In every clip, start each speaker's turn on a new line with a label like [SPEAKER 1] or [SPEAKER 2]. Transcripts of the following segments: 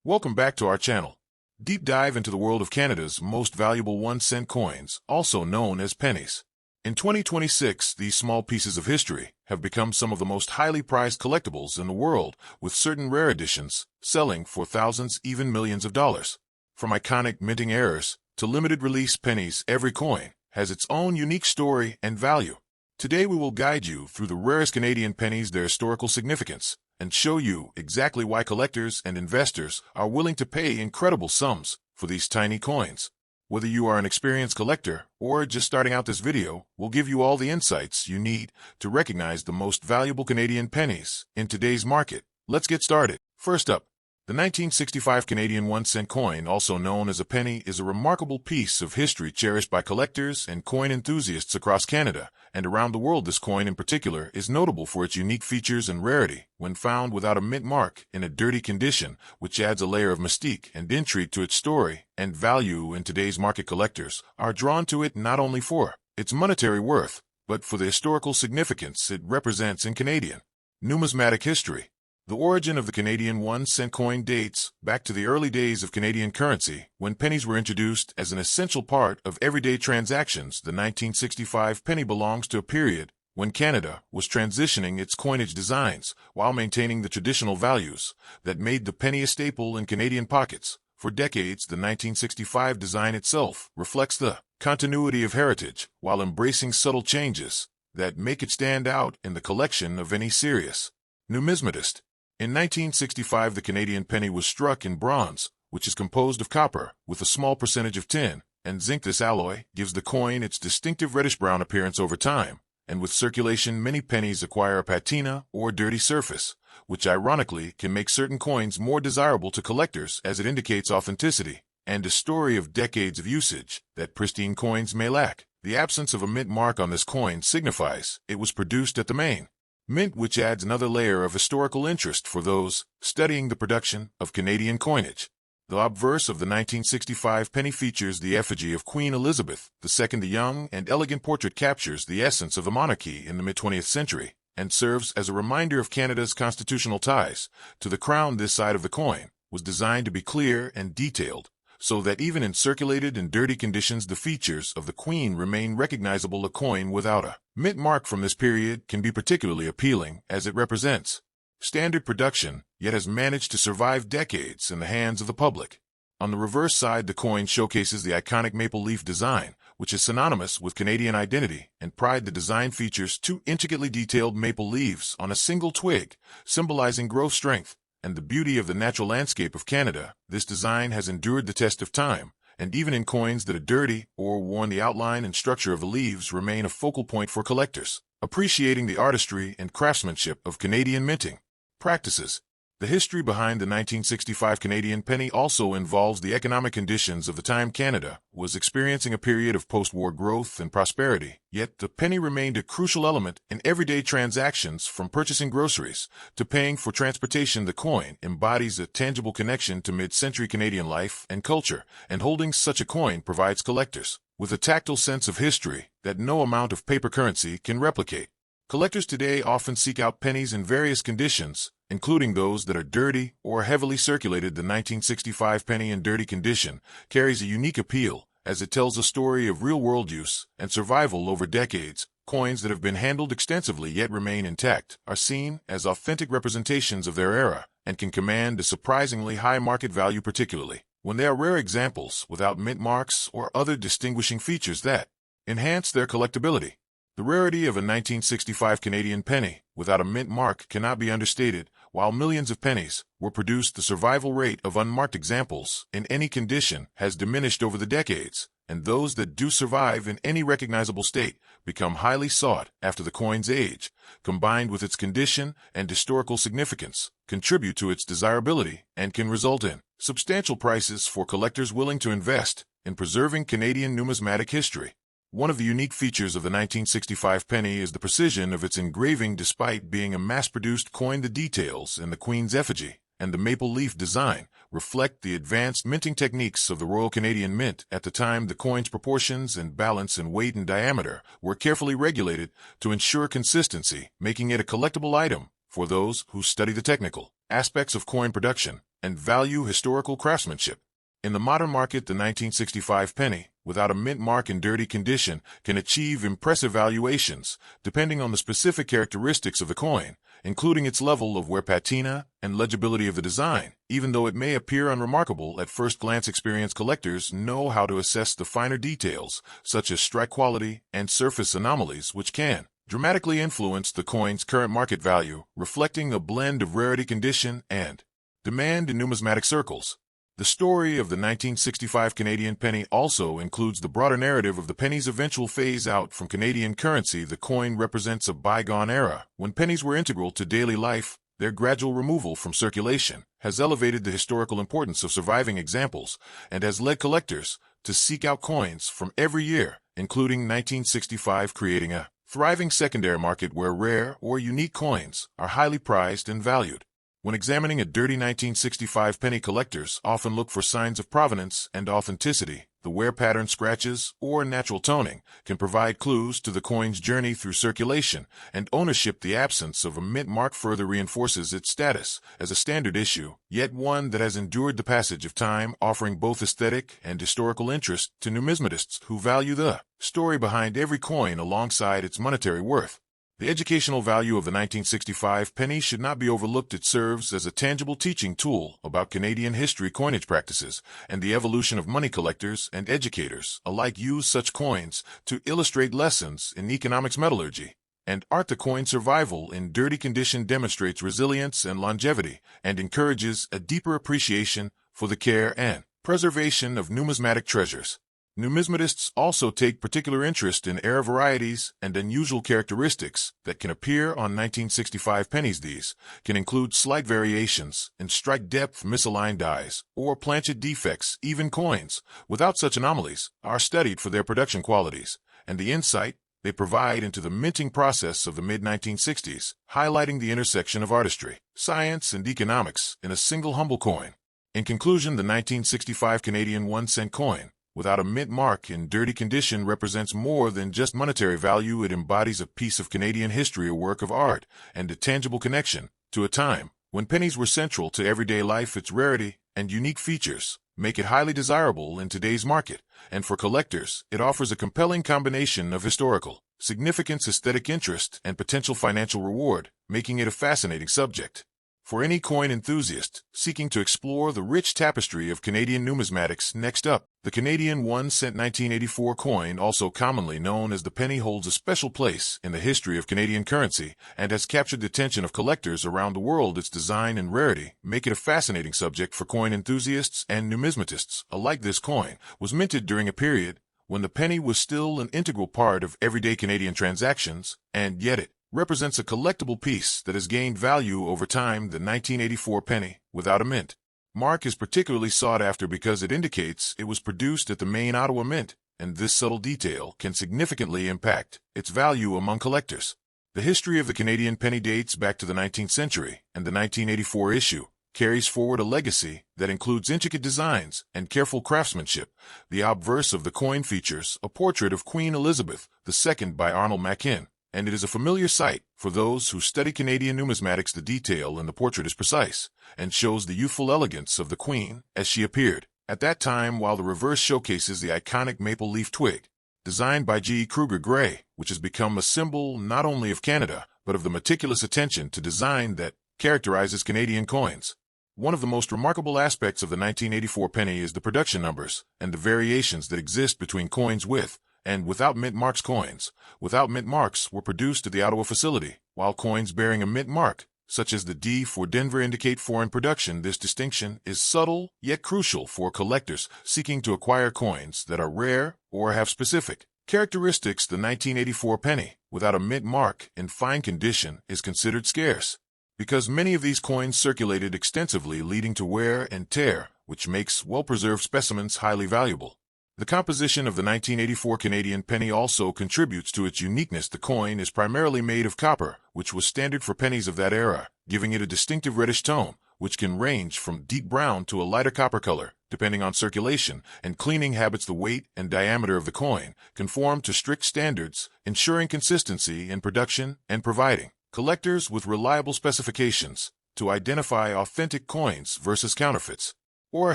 [SPEAKER 1] Welcome back to our channel. Deep dive into the world of Canada's most valuable 1-cent coins, also known as pennies. In 2026, these small pieces of history have become some of the most highly prized collectibles in the world, with certain rare editions selling for thousands, even millions of dollars. From iconic minting errors to limited release pennies, every coin has its own unique story and value. Today we will guide you through the rarest Canadian pennies, their historical significance, and show you exactly why collectors and investors are willing to pay incredible sums for these tiny coins. Whether you are an experienced collector or just starting out, this video will give you all the insights you need to recognize the most valuable Canadian pennies in today's market. Let's get started. First up, the 1965 Canadian 1-cent coin, also known as a penny, is a remarkable piece of history cherished by collectors and coin enthusiasts across Canada and around the world. This coin in particular is notable for its unique features and rarity when found without a mint mark in a dirty condition, which adds a layer of mystique and intrigue to its story and value. In today's market, collectors are drawn to it not only for its monetary worth, but for the historical significance it represents in Canadian numismatic history. The origin of the Canadian 1-cent coin dates back to the early days of Canadian currency, when pennies were introduced as an essential part of everyday transactions. The 1965 penny belongs to a period when Canada was transitioning its coinage designs while maintaining the traditional values that made the penny a staple in Canadian pockets. For decades, the 1965 design itself reflects the continuity of heritage while embracing subtle changes that make it stand out in the collection of any serious numismatist. In 1965, the Canadian penny was struck in bronze, which is composed of copper with a small percentage of tin and zinc. This alloy gives the coin its distinctive reddish-brown appearance over time, and with circulation, many pennies acquire a patina or dirty surface, which ironically can make certain coins more desirable to collectors as it indicates authenticity and a story of decades of usage that pristine coins may lack. The absence of a mint mark on this coin signifies it was produced at the main mint, which adds another layer of historical interest for those studying the production of Canadian coinage. The obverse of the 1965 penny features the effigy of Queen Elizabeth II. The young and elegant portrait captures the essence of the monarchy in the mid-20th century and serves as a reminder of Canada's constitutional ties to the crown. This side of the coin was designed to be clear and detailed, so that even in circulated and dirty conditions, the features of the Queen remain recognizable. A coin without a mint mark from this period can be particularly appealing, as it represents standard production, yet has managed to survive decades in the hands of the public. On the reverse side, the coin showcases the iconic maple leaf design, which is synonymous with Canadian identity and pride. The design features two intricately detailed maple leaves on a single twig, symbolizing growth, strength, and the beauty of the natural landscape of Canada. This design has endured the test of time, and even in coins that are dirty or worn, the outline and structure of the leaves remain a focal point for collectors, appreciating the artistry and craftsmanship of Canadian minting practices. The history behind the 1965 Canadian penny also involves the economic conditions of the time. Canada was experiencing a period of post-war growth and prosperity, yet the penny remained a crucial element in everyday transactions. From purchasing groceries to paying for transportation, the coin embodies a tangible connection to mid-century Canadian life and culture, and holding such a coin provides collectors with a tactile sense of history that no amount of paper currency can replicate. Collectors today often seek out pennies in various conditions, including those that are dirty or heavily circulated. The 1965 penny in dirty condition carries a unique appeal, as it tells a story of real-world use and survival over decades. Coins that have been handled extensively yet remain intact are seen as authentic representations of their era and can command a surprisingly high market value, particularly when they are rare examples without mint marks or other distinguishing features that enhance their collectability. The rarity of a 1965 Canadian penny without a mint mark cannot be understated. While millions of pennies were produced, the survival rate of unmarked examples in any condition has diminished over the decades, and those that do survive in any recognizable state become highly sought after. The coin's age, combined with its condition and historical significance, contribute to its desirability and can result in substantial prices for collectors willing to invest in preserving Canadian numismatic history. One of the unique features of the 1965 penny is the precision of its engraving. Despite being a mass-produced coin, the details in the Queen's effigy and the maple leaf design reflect the advanced minting techniques of the Royal Canadian Mint. At the time, the coin's proportions and balance in weight and diameter were carefully regulated to ensure consistency, making it a collectible item for those who study the technical aspects of coin production. and value historical craftsmanship. In the modern market, the 1965 penny, without a mint mark in dirty condition, can achieve impressive valuations, depending on the specific characteristics of the coin, including its level of wear patina and legibility of the design. Even though it may appear unremarkable at first glance, experienced collectors know how to assess the finer details, such as strike quality and surface anomalies, which can dramatically influence the coin's current market value, reflecting a blend of rarity, condition, and demand in numismatic circles. The story of the 1965 Canadian penny also includes the broader narrative of the penny's eventual phase out from Canadian currency. The coin represents a bygone era, when pennies were integral to daily life. Their gradual removal from circulation has elevated the historical importance of surviving examples and has led collectors to seek out coins from every year, including 1965, creating a thriving secondary market where rare or unique coins are highly prized and valued. When examining a dirty 1965 penny, collectors often look for signs of provenance and authenticity. The wear pattern, scratches, or natural toning can provide clues to the coin's journey through circulation and ownership. The absence of a mint mark further reinforces its status as a standard issue, yet one that has endured the passage of time, offering both aesthetic and historical interest to numismatists who value the story behind every coin alongside its monetary worth. The educational value of the 1965 penny should not be overlooked. It serves as a tangible teaching tool about Canadian history, coinage practices, and the evolution of money. Collectors and educators alike use such coins to illustrate lessons in economics, metallurgy, and art. The coin's survival in dirty condition demonstrates resilience and longevity, and encourages a deeper appreciation for the care and preservation of numismatic treasures. Numismatists also take particular interest in rare varieties and unusual characteristics that can appear on 1965 pennies. These can include slight variations in strike depth, misaligned dies, or planchet defects. Even coins without such anomalies are studied for their production qualities and the insight they provide into the minting process of the mid-1960s, highlighting the intersection of artistry, science, and economics in a single humble coin. In conclusion, the 1965 Canadian 1-cent coin, without a mint mark, in dirty condition, represents more than just monetary value. It embodies a piece of Canadian history, a work of art, and a tangible connection to a time when pennies were central to everyday life. Its rarity and unique features make it highly desirable in today's market, and for collectors, it offers a compelling combination of historical significance, aesthetic interest, and potential financial reward, making it a fascinating subject for any coin enthusiast seeking to explore the rich tapestry of Canadian numismatics. Next up, the Canadian 1-cent 1984 coin, also commonly known as the penny, holds a special place in the history of Canadian currency and has captured the attention of collectors around the world. Its design and rarity make it a fascinating subject for coin enthusiasts and numismatists alike. This coin was minted during a period when the penny was still an integral part of everyday Canadian transactions, and yet it represents a collectible piece that has gained value over time. The 1984 penny, without a mint mark, is particularly sought after because it indicates it was produced at the main Ottawa Mint, and this subtle detail can significantly impact its value among collectors. The history of the Canadian penny dates back to the 19th century, and the 1984 issue carries forward a legacy that includes intricate designs and careful craftsmanship. The obverse of the coin features a portrait of Queen Elizabeth II by Arnold Mackin, and it is a familiar sight for those who study Canadian numismatics. The detail in the portrait is precise and shows the youthful elegance of the Queen as she appeared at that time, while the reverse showcases the iconic maple leaf twig, designed by G. Kruger Gray, which has become a symbol not only of Canada, but of the meticulous attention to design that characterizes Canadian coins. One of the most remarkable aspects of the 1984 penny is the production numbers and the variations that exist between coins with and without mint marks. Coins without mint marks were produced at the Ottawa facility, while coins bearing a mint mark, such as the D for Denver, indicate foreign production. This distinction is subtle yet crucial for collectors seeking to acquire coins that are rare or have specific characteristics. The 1984 penny, without a mint mark, in fine condition, is considered scarce because many of these coins circulated extensively, leading to wear and tear, which makes well-preserved specimens highly valuable. The composition of the 1984 Canadian penny also contributes to its uniqueness. The coin is primarily made of copper, which was standard for pennies of that era, giving it a distinctive reddish tone, which can range from deep brown to a lighter copper color, depending on circulation and cleaning habits. The weight and diameter of the coin conform to strict standards, ensuring consistency in production and providing collectors with reliable specifications to identify authentic coins versus counterfeits, or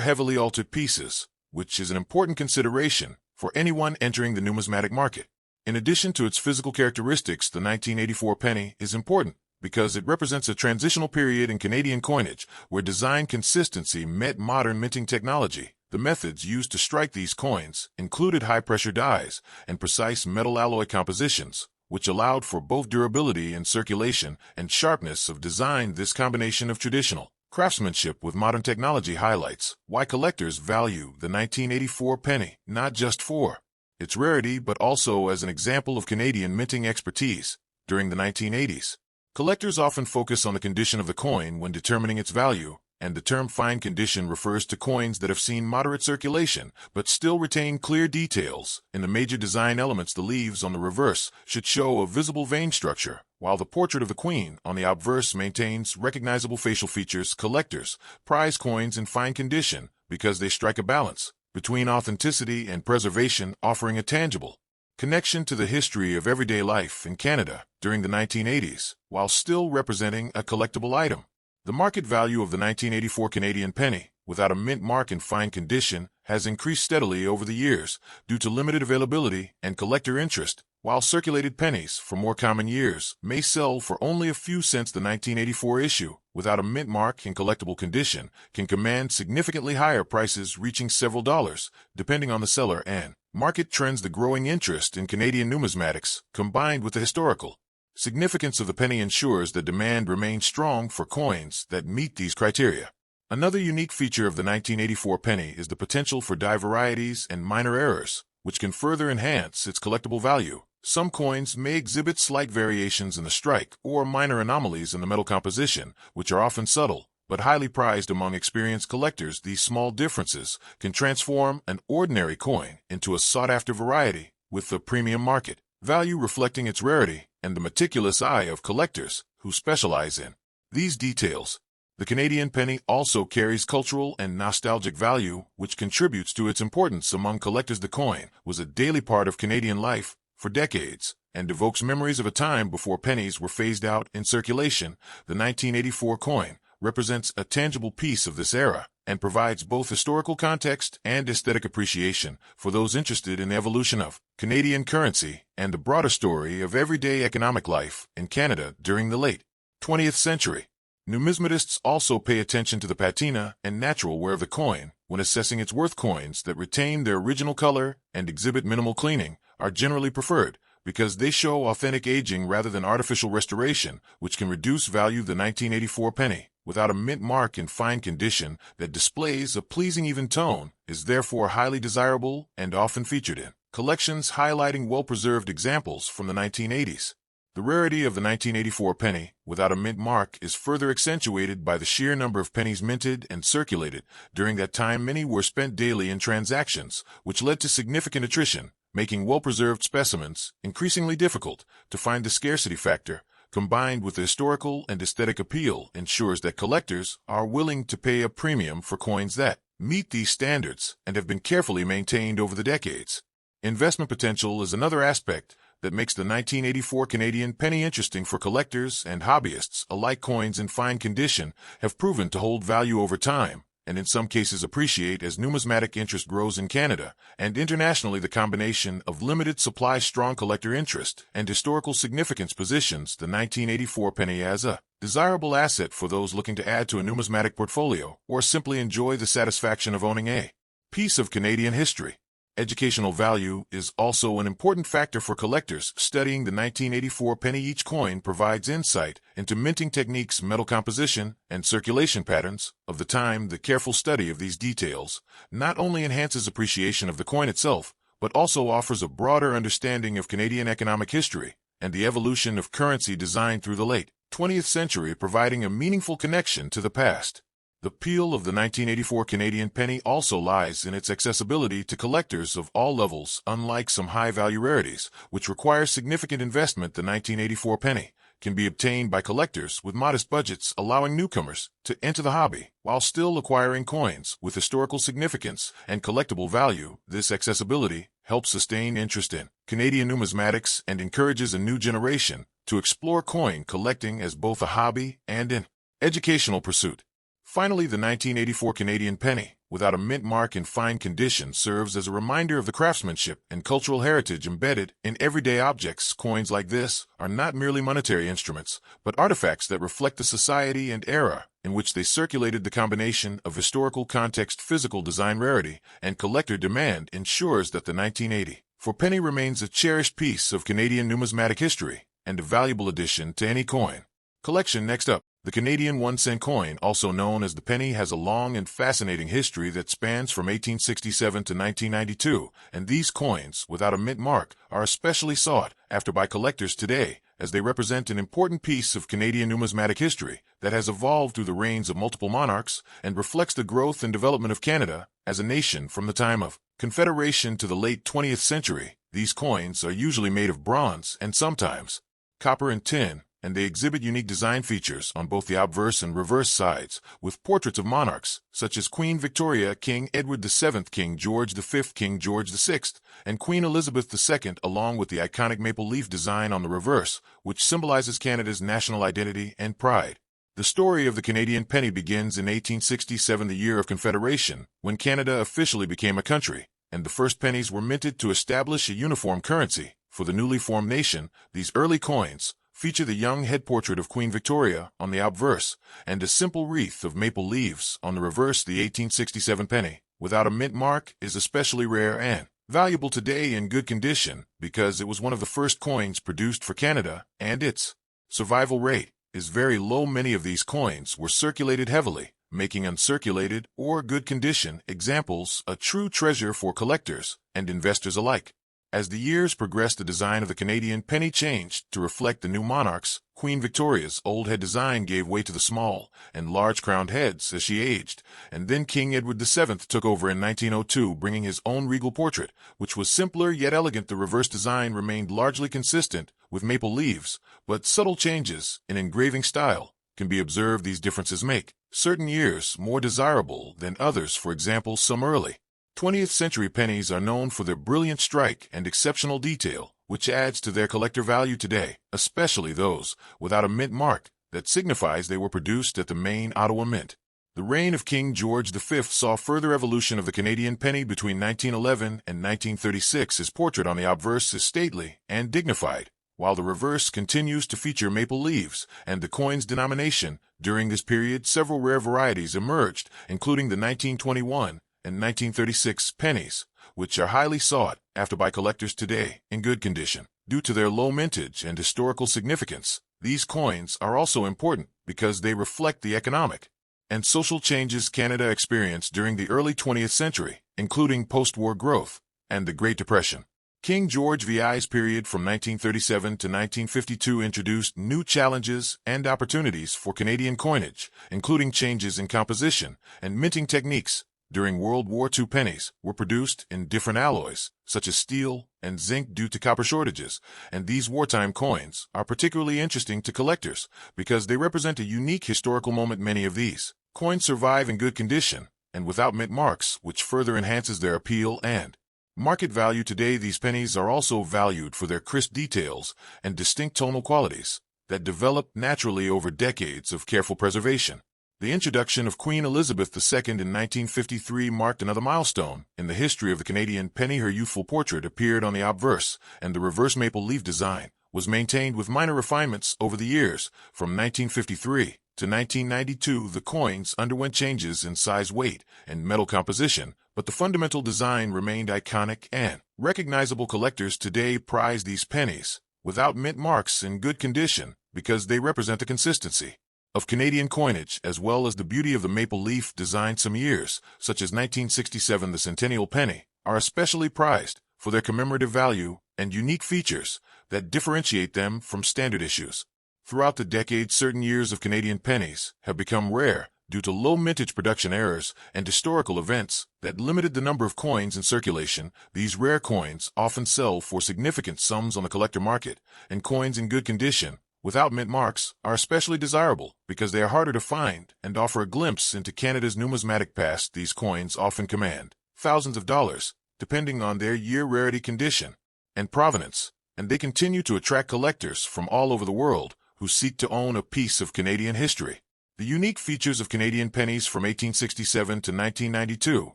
[SPEAKER 1] heavily altered pieces, which is an important consideration for anyone entering the numismatic market. In addition to its physical characteristics, the 1984 penny is important because it represents a transitional period in Canadian coinage where design consistency met modern minting technology. The methods used to strike these coins included high-pressure dies and precise metal alloy compositions, which allowed for both durability and circulation and sharpness of design. This combination of traditional craftsmanship with modern technology highlights why collectors value the 1984 penny, not just for its rarity but also as an example of Canadian minting expertise. During the 1980s, collectors often focus on the condition of the coin when determining its value, and the term fine condition refers to coins that have seen moderate circulation but still retain clear details. In the major design elements, the leaves on the reverse should show a visible vein structure, while the portrait of the queen on the obverse maintains recognizable facial features. Collectors prize coins in fine condition because they strike a balance between authenticity and preservation, offering a tangible connection to the history of everyday life in Canada during the 1980s, while still representing a collectible item. The market value of the 1984 Canadian penny, without a mint mark in fine condition, has increased steadily over the years due to limited availability and collector interest. While circulated pennies for more common years may sell for only a few cents, the 1984 issue, without a mint mark in collectible condition, can command significantly higher prices, reaching several dollars, depending on the seller and market trends. The growing interest in Canadian numismatics, combined with the historical significance of the penny, ensures that demand remains strong for coins that meet these criteria. Another unique feature of the 1984 penny is the potential for die varieties and minor errors, which can further enhance its collectible value. Some coins may exhibit slight variations in the strike or minor anomalies in the metal composition, which are often subtle but highly prized among experienced collectors. These small differences can transform an ordinary coin into a sought-after variety, with the premium market value reflecting its rarity and the meticulous eye of collectors who specialize in these details. The Canadian penny also carries cultural and nostalgic value, which contributes to its importance among collectors. The coin was a daily part of Canadian life for decades and evokes memories of a time before pennies were phased out in circulation. The 1984 coin represents a tangible piece of this era and provides both historical context and aesthetic appreciation for those interested in the evolution of Canadian currency and the broader story of everyday economic life in Canada during the late 20th century. Numismatists also pay attention to the patina and natural wear of the coin when assessing its worth. Coins that retain their original color and exhibit minimal cleaning are generally preferred because they show authentic aging rather than artificial restoration, which can reduce value. The 1984 penny, without a mint mark in fine condition that displays a pleasing even tone, is therefore highly desirable and often featured in collections, highlighting well-preserved examples from the 1980s. The rarity of the 1984 penny, without a mint mark, is further accentuated by the sheer number of pennies minted and circulated. During that time, many were spent daily in transactions, which led to significant attrition, making well-preserved specimens increasingly difficult to find. The scarcity factor, combined with the historical and aesthetic appeal, ensures that collectors are willing to pay a premium for coins that meet these standards and have been carefully maintained over the decades. Investment potential is another aspect that makes the 1984 Canadian penny interesting for collectors and hobbyists alike. Coins in fine condition have proven to hold value over time, and in some cases appreciate as numismatic interest grows in Canada and internationally. The combination of limited supply, strong collector interest, and historical significance positions the 1984 penny as a desirable asset for those looking to add to a numismatic portfolio or simply enjoy the satisfaction of owning a piece of Canadian history. Educational value is also an important factor for collectors studying the 1984 penny. Each coin provides insight into minting techniques, metal composition, and circulation patterns of the time. The careful study of these details not only enhances appreciation of the coin itself, but also offers a broader understanding of Canadian economic history and the evolution of currency design through the late 20th century, providing a meaningful connection to the past. The appeal of the 1984 Canadian penny also lies in its accessibility to collectors of all levels. Unlike some high-value rarities, which require significant investment, the 1984 penny can be obtained by collectors with modest budgets, allowing newcomers to enter the hobby while still acquiring coins with historical significance and collectible value. This accessibility helps sustain interest in Canadian numismatics and encourages a new generation to explore coin collecting as both a hobby and an educational pursuit. Finally, the 1984 Canadian penny, without a mint mark in fine condition, serves as a reminder of the craftsmanship and cultural heritage embedded in everyday objects. Coins like this are not merely monetary instruments, but artifacts that reflect the society and era in which they circulated. The combination of historical context, physical design, rarity, and collector demand ensures that the 1984 penny remains a cherished piece of Canadian numismatic history and a valuable addition to any coin collection. Next up, the Canadian 1-cent coin, also known as the penny, has a long and fascinating history that spans from 1867 to 1992, and these coins, without a mint mark, are especially sought after by collectors today, as they represent an important piece of Canadian numismatic history that has evolved through the reigns of multiple monarchs and reflects the growth and development of Canada as a nation from the time of Confederation to the late 20th century. These coins are usually made of bronze and sometimes copper and tin, and they exhibit unique design features on both the obverse and reverse sides, with portraits of monarchs such as Queen Victoria, King Edward VII, King George V, King George VI, and Queen Elizabeth II, along with the iconic maple leaf design on the reverse, which symbolizes Canada's national identity and pride. The story of the Canadian penny begins in 1867, the year of Confederation, when Canada officially became a country, and the first pennies were minted to establish a uniform currency for the newly formed nation. These early coins feature the young head portrait of Queen Victoria on the obverse and a simple wreath of maple leaves on the reverse. The 1867 penny, without a mint mark, is especially rare and valuable today, in good condition, because it was one of the first coins produced for Canada, and its survival rate is very low. Many of these coins were circulated heavily, making uncirculated or good condition examples a true treasure for collectors and investors alike. As the years progressed, the design of the Canadian penny changed to reflect the new monarchs. Queen Victoria's old head design gave way to the small and large crowned heads as she aged, and then King Edward VII took over in 1902, bringing his own regal portrait, which was simpler yet elegant. The reverse design remained largely consistent with maple leaves, but subtle changes in engraving style can be observed. These differences make certain years more desirable than others. For example, some early 20th century pennies are known for their brilliant strike and exceptional detail, which adds to their collector value today, especially those without a mint mark that signifies they were produced at the main Ottawa Mint. The reign of King George V saw further evolution of the Canadian penny between 1911 and 1936. His portrait on the obverse is stately and dignified, while the reverse continues to feature maple leaves and the coin's denomination. During this period, several rare varieties emerged, including the 1921 and 1936 pennies, which are highly sought after by collectors today, in good condition. Due to their low mintage and historical significance, these coins are also important because they reflect the economic and social changes Canada experienced during the early 20th century, including post-war growth and the Great Depression. King George VI's period from 1937 to 1952 introduced new challenges and opportunities for Canadian coinage, including changes in composition and minting techniques. During World War II, pennies were produced in different alloys, such as steel and zinc, due to copper shortages, and these wartime coins are particularly interesting to collectors because they represent a unique historical moment. Many of these coins survive in good condition and without mint marks, which further enhances their appeal and market value today. These pennies are also valued for their crisp details and distinct tonal qualities that developed naturally over decades of careful preservation. The introduction of Queen Elizabeth II in 1953 marked another milestone in the history of the Canadian penny. Her youthful portrait appeared on the obverse, and the reverse maple leaf design was maintained with minor refinements over the years. From 1953 to 1992, the coins underwent changes in size, weight, and metal composition, but the fundamental design remained iconic and recognizable. Collectors today prize these pennies without mint marks in good condition because they represent the consistency of Canadian coinage, as well as the beauty of the maple leaf design. Some years, such as 1967, the centennial penny, are especially prized for their commemorative value and unique features that differentiate them from standard issues. Throughout the decades, certain years of Canadian pennies have become rare due to low mintage, production errors, and historical events that limited the number of coins in circulation. These rare coins often sell for significant sums on the collector market, and coins in good condition without mint marks are especially desirable because they are harder to find and offer a glimpse into Canada's numismatic past. These coins often command thousands of dollars, depending on their year, rarity, condition, and provenance, and they continue to attract collectors from all over the world who seek to own a piece of Canadian history. The unique features of Canadian pennies from 1867 to 1992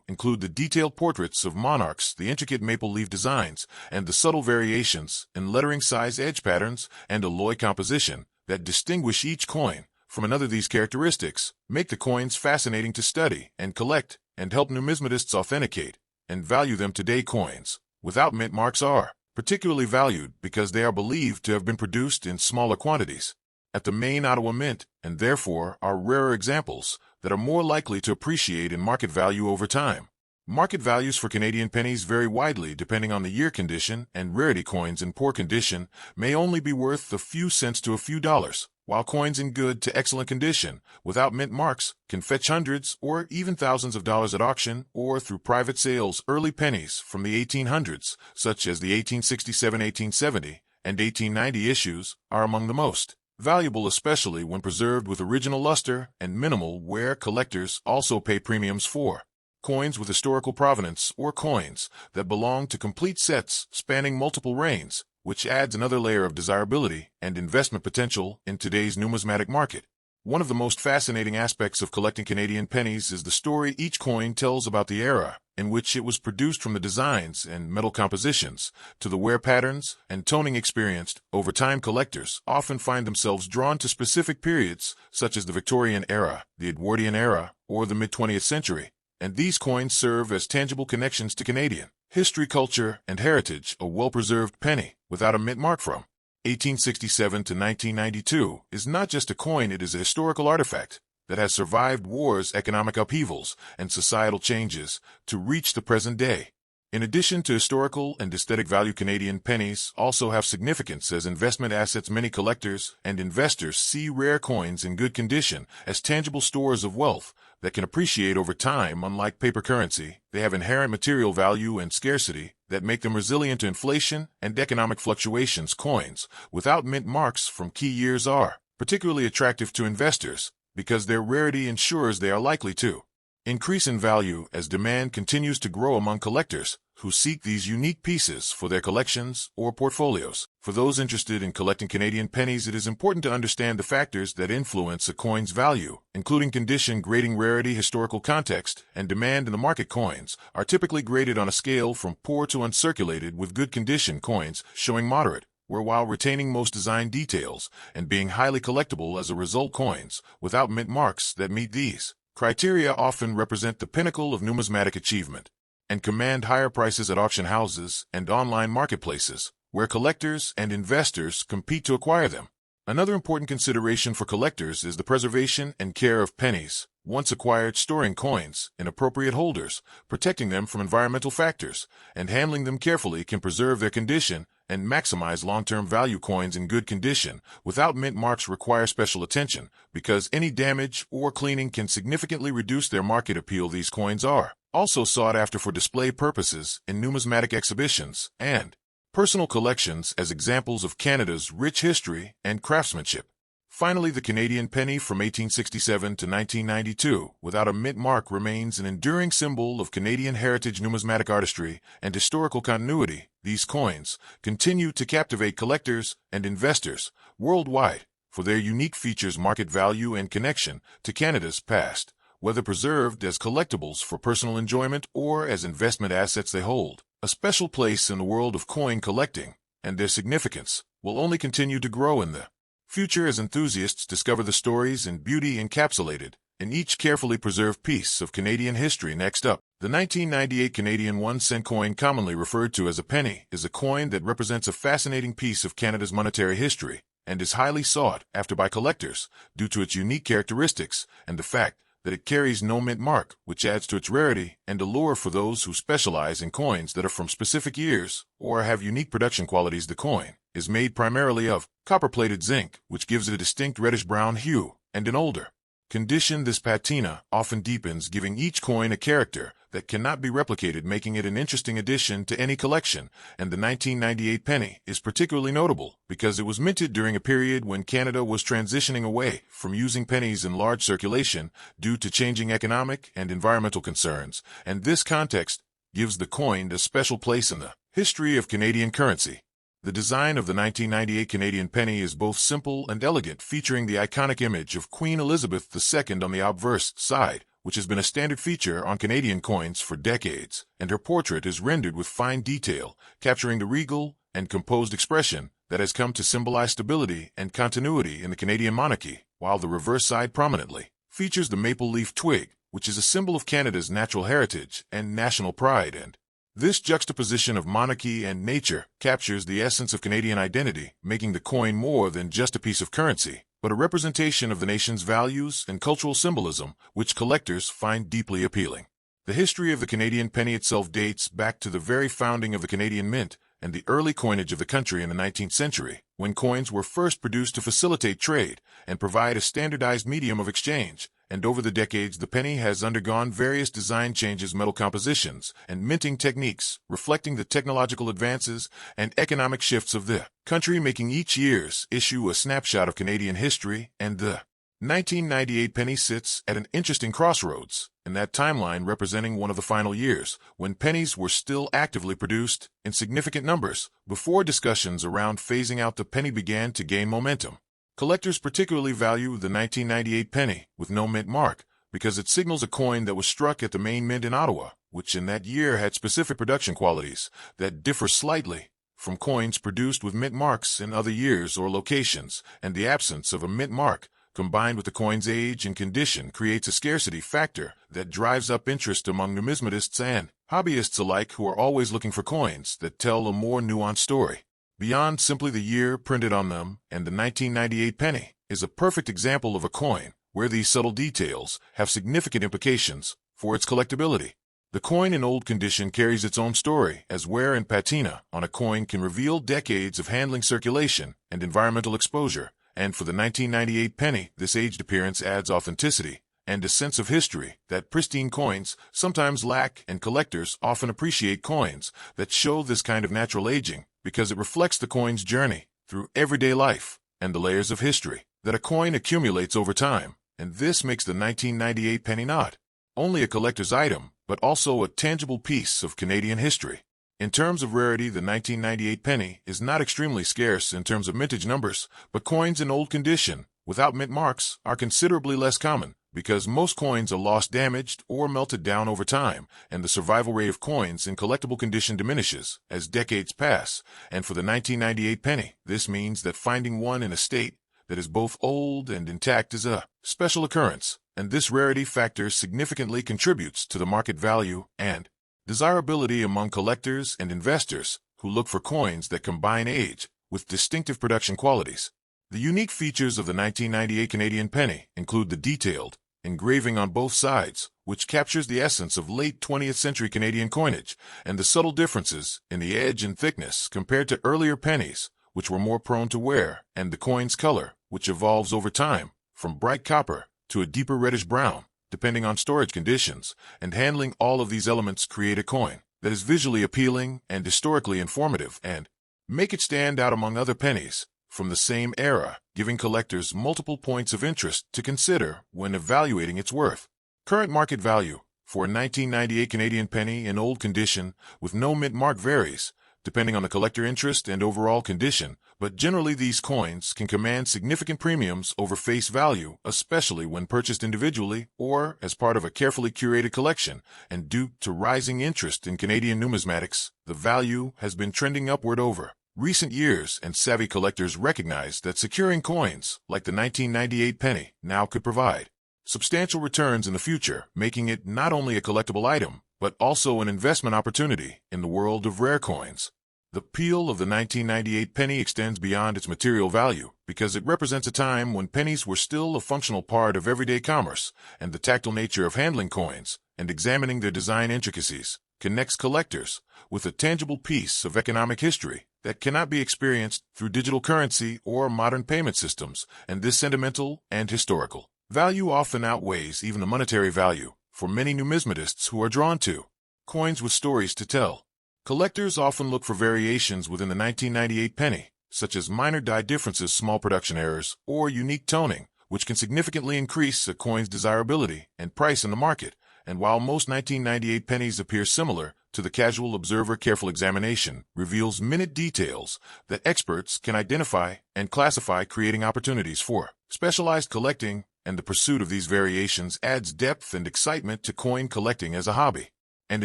[SPEAKER 1] include the detailed portraits of monarchs, the intricate maple leaf designs, and the subtle variations in lettering size, edge patterns, and alloy composition that distinguish each coin from another. These characteristics make the coins fascinating to study and collect and help numismatists authenticate and value them. Today, coins without mint marks are particularly valued because they are believed to have been produced in smaller quantities at the main Ottawa Mint, and therefore are rarer examples that are more likely to appreciate in market value over time. Market values for Canadian pennies vary widely depending on the year, condition, and rarity. Coins in poor condition may only be worth a few cents to a few dollars, while coins in good to excellent condition, without mint marks, can fetch hundreds or even thousands of dollars at auction or through private sales. Early pennies from the 1800s, such as the 1867, 1870, and 1890 issues, are among the most valuable, especially when preserved with original luster and minimal wear. Collectors also pay premiums for coins with historical provenance or coins that belong to complete sets spanning multiple reigns, which adds another layer of desirability and investment potential in today's numismatic market. One of the most fascinating aspects of collecting Canadian pennies is the story each coin tells about the era in which it was produced, from the designs and metal compositions to the wear patterns and toning experienced. Over time, collectors often find themselves drawn to specific periods, such as the Victorian era, the Edwardian era, or the mid-20th century, and these coins serve as tangible connections to Canadian history, culture, and heritage. A well-preserved penny without a mint mark from 1867 to 1992 is not just a coin, it is a historical artifact that has survived wars, economic upheavals, and societal changes to reach the present day. In addition to historical and aesthetic value, Canadian pennies also have significance as investment assets. Many collectors and investors see rare coins in good condition as tangible stores of wealth that can appreciate over time. Unlike paper currency, they have inherent material value and scarcity that make them resilient to inflation and economic fluctuations. Coins without mint marks from key years are particularly attractive to investors because their rarity ensures they are likely to increase in value as demand continues to grow among collectors who seek these unique pieces for their collections or portfolios. For those interested in collecting Canadian pennies, it is important to understand the factors that influence a coin's value, including condition, grading, rarity, historical context, and demand in the market. Coins are typically graded on a scale from poor to uncirculated, with good condition coins showing moderate, while retaining most design details and being highly collectible. As a result, coins without mint marks that meet these criteria often represent the pinnacle of numismatic achievement and command higher prices at auction houses and online marketplaces, where collectors and investors compete to acquire them. Another important consideration for collectors is the preservation and care of pennies. Once acquired, storing coins in appropriate holders, protecting them from environmental factors, and handling them carefully can preserve their condition and maximize long-term value. Coins in good condition without mint marks require special attention because any damage or cleaning can significantly reduce their market appeal. These coins are also sought after for display purposes in numismatic exhibitions and personal collections as examples of Canada's rich history and craftsmanship. Finally, the Canadian penny from 1867 to 1992 without a mint mark remains an enduring symbol of Canadian heritage, numismatic artistry, and historical continuity. These coins continue to captivate collectors and investors worldwide for their unique features, market value, and connection to Canada's past. Whether preserved as collectibles for personal enjoyment or as investment assets, they hold a special place in the world of coin collecting, and their significance will only continue to grow in the future as enthusiasts discover the stories and beauty encapsulated in each carefully preserved piece of Canadian history. Next up, the 1998 Canadian 1-cent coin, commonly referred to as a penny, is a coin that represents a fascinating piece of Canada's monetary history and is highly sought after by collectors due to its unique characteristics and the fact that it carries no mint mark, which adds to its rarity and allure for those who specialize in coins that are from specific years or have unique production qualities. The coin is made primarily of copper-plated zinc, which gives it a distinct reddish-brown hue, and in older condition, this patina often deepens, giving each coin a character that cannot be replicated, making it an interesting addition to any collection. And the 1998 penny is particularly notable because it was minted during a period when Canada was transitioning away from using pennies in large circulation due to changing economic and environmental concerns, and this context gives the coin a special place in the history of Canadian currency. The design of the 1998 Canadian penny is both simple and elegant, featuring the iconic image of Queen Elizabeth II on the obverse side, which has been a standard feature on Canadian coins for decades, and her portrait is rendered with fine detail, capturing the regal and composed expression that has come to symbolize stability and continuity in the Canadian monarchy, while the reverse side prominently features the maple leaf twig, which is a symbol of Canada's natural heritage and national pride, and this juxtaposition of monarchy and nature captures the essence of Canadian identity, making the coin more than just a piece of currency, but a representation of the nation's values and cultural symbolism, which collectors find deeply appealing. The history of the Canadian penny itself dates back to the very founding of the Canadian Mint and the early coinage of the country in the 19th century, when coins were first produced to facilitate trade and provide a standardized medium of exchange. And over the decades, the penny has undergone various design changes, metal compositions, and minting techniques, reflecting the technological advances and economic shifts of the country, making each year's issue a snapshot of Canadian history. And the 1998 penny sits at an interesting crossroads in that timeline, representing one of the final years when pennies were still actively produced in significant numbers before discussions around phasing out the penny began to gain momentum. Collectors particularly value the 1998 penny with no mint mark because it signals a coin that was struck at the main mint in Ottawa, which in that year had specific production qualities that differ slightly from coins produced with mint marks in other years or locations, and the absence of a mint mark combined with the coin's age and condition creates a scarcity factor that drives up interest among numismatists and hobbyists alike, who are always looking for coins that tell a more nuanced story beyond simply the year printed on them. And the 1998 penny is a perfect example of a coin where these subtle details have significant implications for its collectability. The coin in old condition carries its own story, as wear and patina on a coin can reveal decades of handling, circulation, and environmental exposure. And for the 1998 penny, this aged appearance adds authenticity and a sense of history that pristine coins sometimes lack, and collectors often appreciate coins that show this kind of natural aging because it reflects the coin's journey through everyday life and the layers of history that a coin accumulates over time. And this makes the 1998 penny not only a collector's item, but also a tangible piece of Canadian history. In terms of rarity, the 1998 penny is not extremely scarce in terms of mintage numbers, but coins in old condition without mint marks are considerably less common because most coins are lost, damaged, or melted down over time, and the survival rate of coins in collectible condition diminishes as decades pass. And for the 1998 penny, this means that finding one in a state that is both old and intact is a special occurrence, and this rarity factor significantly contributes to the market value and desirability among collectors and investors who look for coins that combine age with distinctive production qualities. The unique features of the 1998 Canadian penny include the detailed engraving on both sides, which captures the essence of late 20th century Canadian coinage, and the subtle differences in the edge and thickness compared to earlier pennies, which were more prone to wear, and the coin's color, which evolves over time from bright copper to a deeper reddish brown, depending on storage conditions, and handling all of these elements create a coin that is visually appealing and historically informative and make it stand out among other pennies from the same era, giving collectors multiple points of interest to consider when evaluating its worth. Current market value for a 1998 Canadian penny in old condition with no mint mark varies, depending on the collector interest and overall condition, but generally these coins can command significant premiums over face value, especially when purchased individually or as part of a carefully curated collection. And due to rising interest in Canadian numismatics, the value has been trending upward over recent years, and savvy collectors recognize that securing coins like the 1998 penny now could provide substantial returns in the future, making it not only a collectible item, but also an investment opportunity in the world of rare coins. The appeal of the 1998 penny extends beyond its material value because it represents a time when pennies were still a functional part of everyday commerce, and the tactile nature of handling coins and examining their design intricacies connects collectors with a tangible piece of economic history that cannot be experienced through digital currency or modern payment systems, and this sentimental and historical value often outweighs even the monetary value for many numismatists who are drawn to coins with stories to tell. Collectors often look for variations within the 1998 penny, such as minor die differences, small production errors, or unique toning, which can significantly increase a coin's desirability and price in the market. and while most 1998 pennies appear similar, to the casual observer, careful examination reveals minute details that experts can identify and classify, creating opportunities for specialized collecting, and the pursuit of these variations adds depth and excitement to coin collecting as a hobby and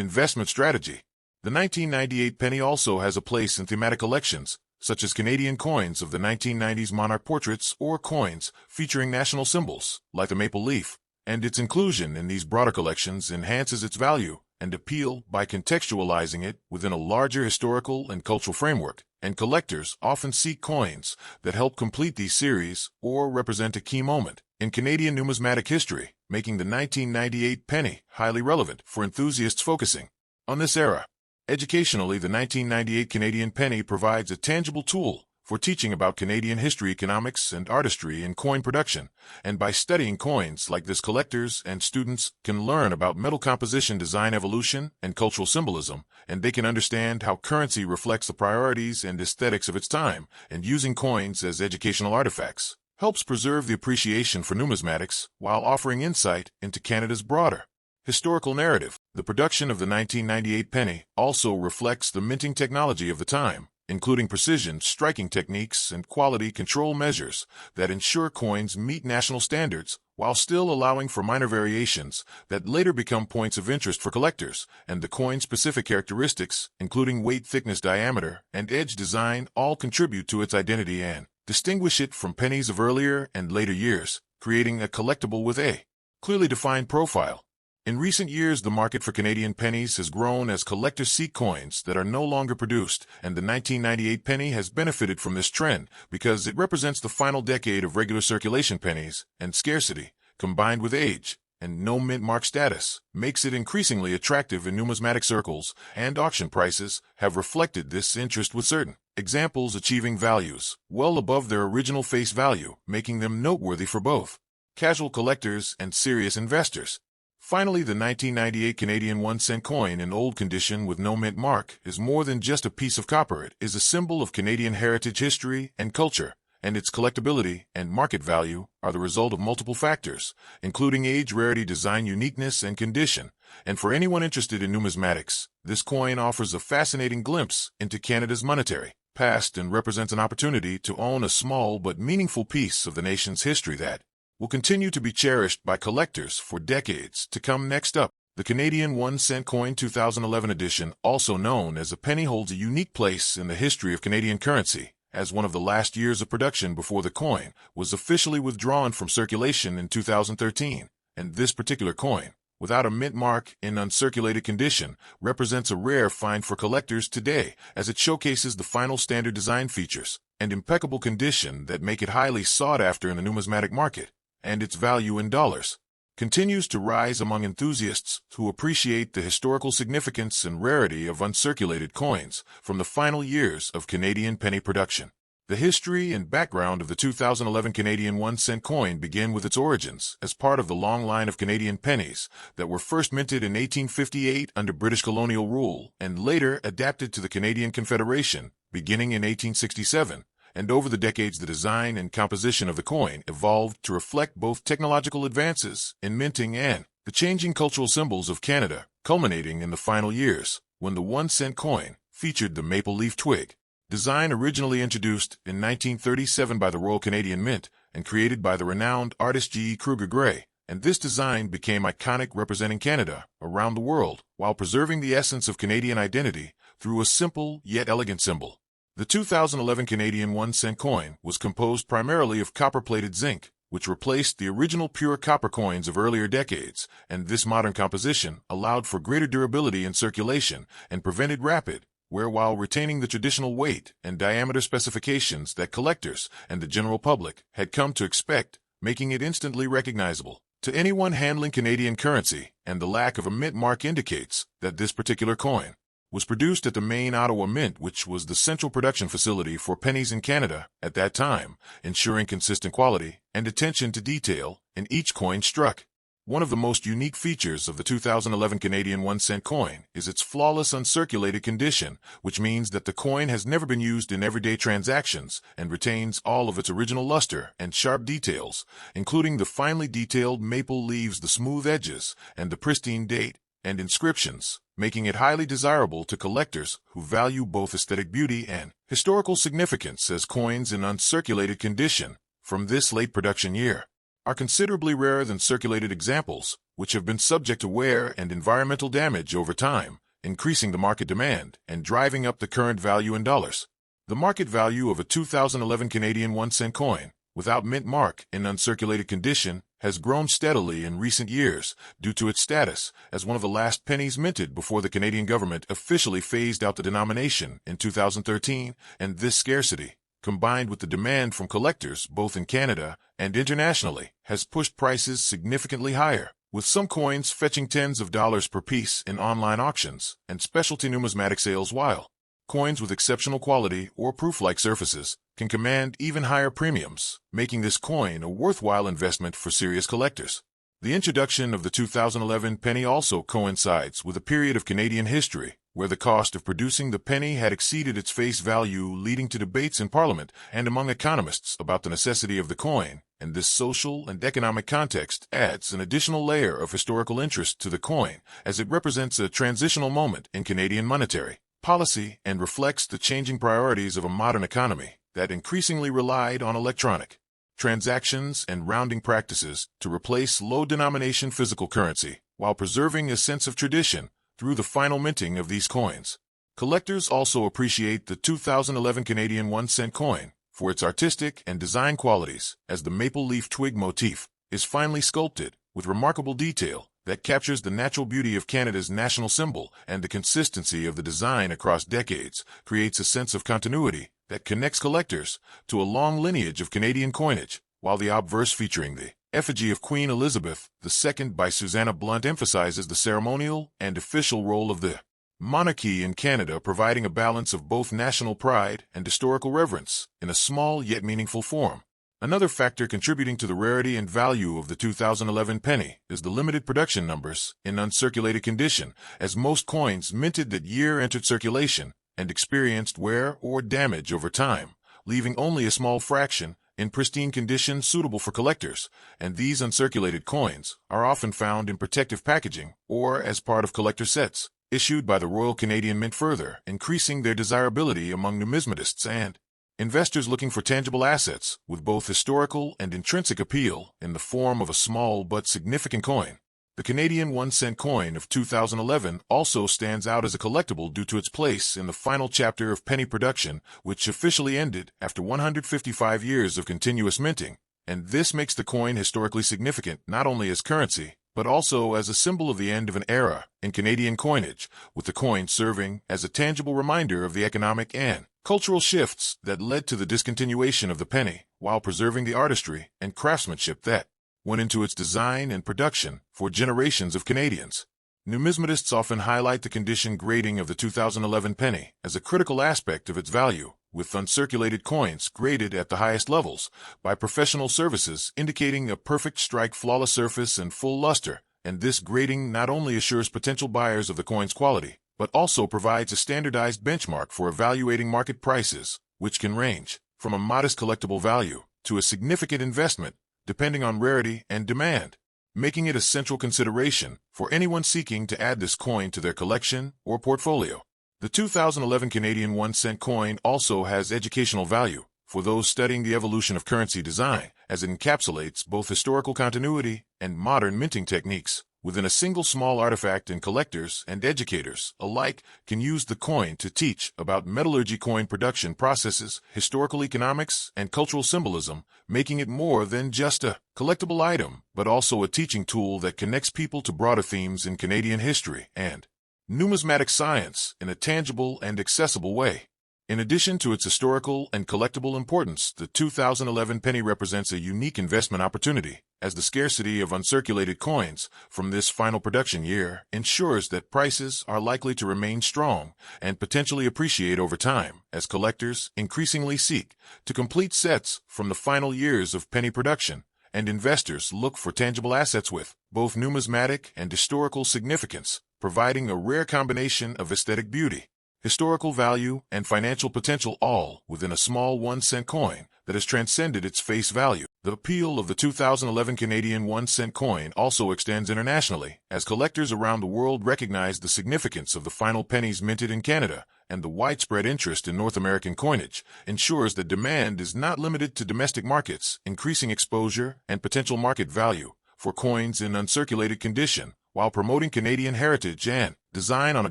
[SPEAKER 1] investment strategy. The 1998 penny also has a place in thematic collections, such as Canadian coins of the 1990s monarch portraits or coins featuring national symbols, like the maple leaf, and its inclusion in these broader collections enhances its value and appeal by contextualizing it within a larger historical and cultural framework, and collectors often seek coins that help complete these series or represent a key moment in Canadian numismatic history, making the 1998 penny highly relevant for enthusiasts focusing on this era. Educationally, the 1998 Canadian penny provides a tangible tool for teaching about Canadian history, economics, and artistry in coin production, and by studying coins like this, collectors and students can learn about metal composition, design evolution, and cultural symbolism, and they can understand how currency reflects the priorities and aesthetics of its time, and using coins as educational artifacts helps preserve the appreciation for numismatics while offering insight into Canada's broader historical narrative. The production of the 1998 penny also reflects the minting technology of the time, including precision striking techniques and quality control measures that ensure coins meet national standards while still allowing for minor variations that later become points of interest for collectors, and the coin-specific characteristics, including weight, thickness, diameter, and edge design, all contribute to its identity and distinguish it from pennies of earlier and later years, creating a collectible with a clearly defined profile. In recent years, the market for Canadian pennies has grown as collectors seek coins that are no longer produced, and the 1998 penny has benefited from this trend because it represents the final decade of regular circulation pennies, and scarcity, combined with age and no mint mark status, makes it increasingly attractive in numismatic circles, and auction prices have reflected this interest, with certain examples achieving values well above their original face value, making them noteworthy for both casual collectors and serious investors. Finally, the 1998 Canadian 1-cent coin in old condition with no mint mark is more than just a piece of copper. It is a symbol of Canadian heritage, history, and culture, and its collectability and market value are the result of multiple factors, including age, rarity, design, uniqueness, and condition. And for anyone interested in numismatics, this coin offers a fascinating glimpse into Canada's monetary past and represents an opportunity to own a small but meaningful piece of the nation's history that will continue to be cherished by collectors for decades to come. Next up, the Canadian 1-cent coin 2011 edition, also known as a penny, holds a unique place in the history of Canadian currency, as one of the last years of production before the coin was officially withdrawn from circulation in 2013, and this particular coin, without a mint mark, in uncirculated condition, represents a rare find for collectors today, as it showcases the final standard design features and impeccable condition that make it highly sought after in the numismatic market, and its value in dollars continues to rise among enthusiasts who appreciate the historical significance and rarity of uncirculated coins from the final years of Canadian penny production. The history and background of the 2011 Canadian 1-cent coin begin with its origins as part of the long line of Canadian pennies that were first minted in 1858 under British colonial rule and later adapted to the Canadian Confederation beginning in 1867. And over the decades, the design and composition of the coin evolved to reflect both technological advances in minting and the changing cultural symbols of Canada, culminating in the final years, when the 1-cent coin featured the maple leaf twig design, originally introduced in 1937 by the Royal Canadian Mint and created by the renowned artist G. Kruger Gray, and this design became iconic, representing Canada around the world while preserving the essence of Canadian identity through a simple yet elegant symbol. The 2011 Canadian 1-cent coin was composed primarily of copper-plated zinc, which replaced the original pure copper coins of earlier decades, and this modern composition allowed for greater durability in circulation and prevented rapid wear while retaining the traditional weight and diameter specifications that collectors and the general public had come to expect, making it instantly recognizable to anyone handling Canadian currency, and the lack of a mint mark indicates that this particular coin was produced at the main Ottawa Mint, which was the central production facility for pennies in Canada at that time, ensuring consistent quality and attention to detail in each coin struck. One of the most unique features of the 2011 Canadian 1-cent coin is its flawless uncirculated condition, which means that the coin has never been used in everyday transactions and retains all of its original luster and sharp details, including the finely detailed maple leaves, the smooth edges, and the pristine date and inscriptions, making it highly desirable to collectors who value both aesthetic beauty and historical significance. As coins in uncirculated condition from this late production year are considerably rarer than circulated examples, which have been subject to wear and environmental damage over time, increasing the market demand and driving up the current value in dollars. The market value of a 2011 Canadian 1-cent coin, without mint mark in uncirculated condition, has grown steadily in recent years due to its status as one of the last pennies minted before the Canadian government officially phased out the denomination in 2013, and this scarcity, combined with the demand from collectors both in Canada and internationally, has pushed prices significantly higher, with some coins fetching tens of dollars per piece in online auctions and specialty numismatic sales, while coins with exceptional quality or proof-like surfaces can command even higher premiums, making this coin a worthwhile investment for serious collectors. The introduction of the 2011 penny also coincides with a period of Canadian history where the cost of producing the penny had exceeded its face value, leading to debates in Parliament and among economists about the necessity of the coin, and this social and economic context adds an additional layer of historical interest to the coin, as it represents a transitional moment in Canadian monetary policy and reflects the changing priorities of a modern economy that increasingly relied on electronic transactions and rounding practices to replace low-denomination physical currency, while preserving a sense of tradition through the final minting of these coins. Collectors also appreciate the 2011 Canadian 1-cent coin for its artistic and design qualities, as the maple leaf twig motif is finely sculpted with remarkable detail that captures the natural beauty of Canada's national symbol, and the consistency of the design across decades creates a sense of continuity that connects collectors to a long lineage of Canadian coinage, while the obverse featuring the effigy of Queen Elizabeth II by Susanna Blunt emphasizes the ceremonial and official role of the monarchy in Canada, providing a balance of both national pride and historical reverence in a small yet meaningful form. Another factor contributing to the rarity and value of the 2011 penny is the limited production numbers in uncirculated condition, as most coins minted that year entered circulation and experienced wear or damage over time, leaving only a small fraction in pristine condition suitable for collectors, and these uncirculated coins are often found in protective packaging or as part of collector sets issued by the Royal Canadian Mint, further increasing their desirability among numismatists and investors looking for tangible assets with both historical and intrinsic appeal in the form of a small but significant coin. The Canadian 1-cent coin of 2011 also stands out as a collectible due to its place in the final chapter of penny production, which officially ended after 155 years of continuous minting, and this makes the coin historically significant not only as currency, but also as a symbol of the end of an era in Canadian coinage, with the coin serving as a tangible reminder of the economic and cultural shifts that led to the discontinuation of the penny, while preserving the artistry and craftsmanship that went into its design and production for generations of Canadians. Numismatists often highlight the condition grading of the 2011 penny as a critical aspect of its value, with uncirculated coins graded at the highest levels by professional services indicating a perfect strike, flawless surface, and full luster, and this grading not only assures potential buyers of the coin's quality, but also provides a standardized benchmark for evaluating market prices, which can range from a modest collectible value to a significant investment, depending on rarity and demand, making it a central consideration for anyone seeking to add this coin to their collection or portfolio. The 2011 Canadian 1-cent coin also has educational value for those studying the evolution of currency design, as it encapsulates both historical continuity and modern minting techniques within a single small artifact, and collectors and educators alike can use the coin to teach about metallurgy, coin production processes, historical economics, and cultural symbolism, making it more than just a collectible item, but also a teaching tool that connects people to broader themes in Canadian history and numismatic science in a tangible and accessible way. In addition to its historical and collectible importance, the 2011 penny represents a unique investment opportunity, as the scarcity of uncirculated coins from this final production year ensures that prices are likely to remain strong and potentially appreciate over time, as collectors increasingly seek to complete sets from the final years of penny production and investors look for tangible assets with both numismatic and historical significance, providing a rare combination of aesthetic beauty, historical value, and financial potential, all within a small 1-cent coin that has transcended its face value. The appeal of the 2011 Canadian 1-cent coin also extends internationally, as collectors around the world recognize the significance of the final pennies minted in Canada, and the widespread interest in North American coinage ensures that demand is not limited to domestic markets, increasing exposure and potential market value for coins in uncirculated condition, while promoting Canadian heritage and design on a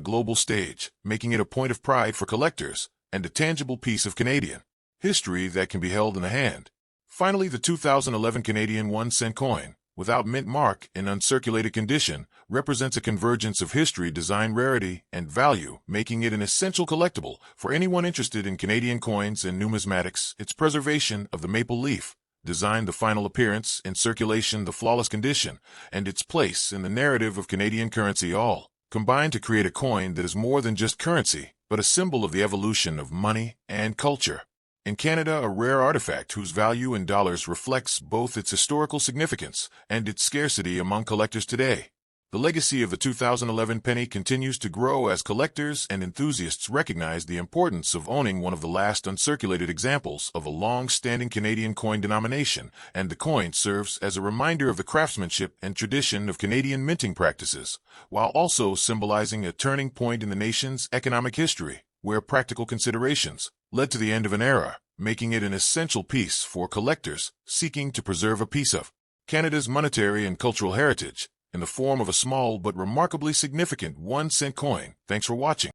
[SPEAKER 1] global stage, making it a point of pride for collectors and a tangible piece of Canadian history that can be held in the hand. Finally, the 2011 Canadian 1-cent coin, without mint mark in uncirculated condition, represents a convergence of history, design, rarity, and value, making it an essential collectible for anyone interested in Canadian coins and numismatics. Its preservation of the maple leaf design, the final appearance in circulation, the flawless condition, and its place in the narrative of Canadian currency all combine to create a coin that is more than just currency, but a symbol of the evolution of money and culture. In Canada, a rare artifact whose value in dollars reflects both its historical significance and its scarcity among collectors today. The legacy of the 2011 penny continues to grow as collectors and enthusiasts recognize the importance of owning one of the last uncirculated examples of a long-standing Canadian coin denomination, and the coin serves as a reminder of the craftsmanship and tradition of Canadian minting practices, while also symbolizing a turning point in the nation's economic history, where practical considerations led to the end of an era, making it an essential piece for collectors seeking to preserve a piece of Canada's monetary and cultural heritage in the form of a small but remarkably significant 1-cent coin. Thanks for watching.